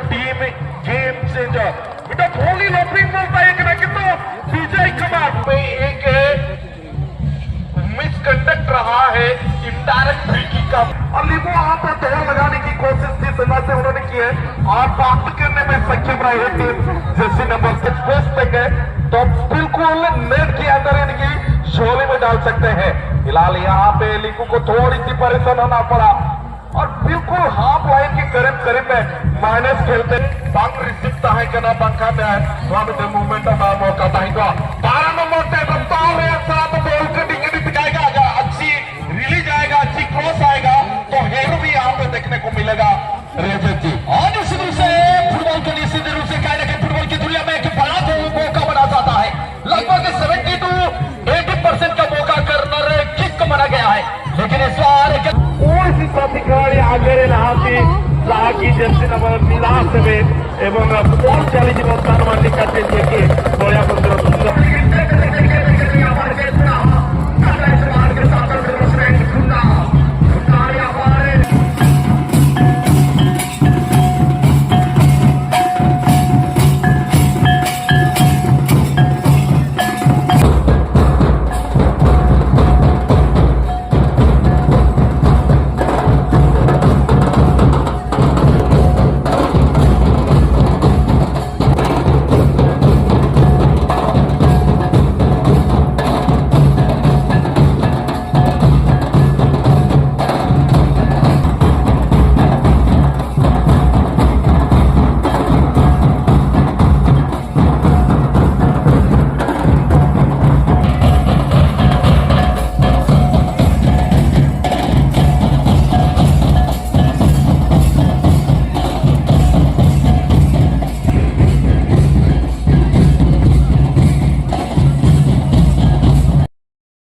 Team game changer बेटा थोड़ी लॉपिंग बोलता है कि विजय कुमार में एक मिसकंडक्ट रहा है इनडायरेक्ट फ्री किक का और लिबो वहां पर दौड़ लगाने की कोशिश थी सजा से उन्होंने की है और बात करने में सक्षम रही है टीम जर्सी नंबर 6 पे गए तो बिल्कुल नेट के अंदर इनकी झोली में डाल सकते हैं। फिलहाल यहाँ पे लिकू को थोड़ी सी परेशान होना पड़ा और बिल्कुल हाफ लाइन के करीब में माइनस खेलते बंक रिसिप्ट है कि ना बंका में है वहां पे मूवमेंट का मौका था 12 नंबर पे रफ्तार है साथ बॉल के टिकट पिटाएगा अच्छी रिलीज आएगा अच्छी क्रॉस आएगा तो हेड भी यहाँ पे देखने को मिलेगा रेजत जी। और निश्चित रूप से फुटबॉल को निश्चित रूप से कहीं ना कहीं फुटबॉल की दुनिया में एक बड़ा मौका बना जाता है। लगभग 70 to 80% का मौका कर्नर किक को माना गया है लेकिन इस बार कौन साथी खिलाड़ी आगे ଯାହାକି ଜର୍ସି ନମ୍ବର 89 ଏବଂ ଫୁଟବଲ ଚାଲିଯିବ ସ୍ଥାନ ମାଲିକା ବଳିଆ ମନ୍ଦିର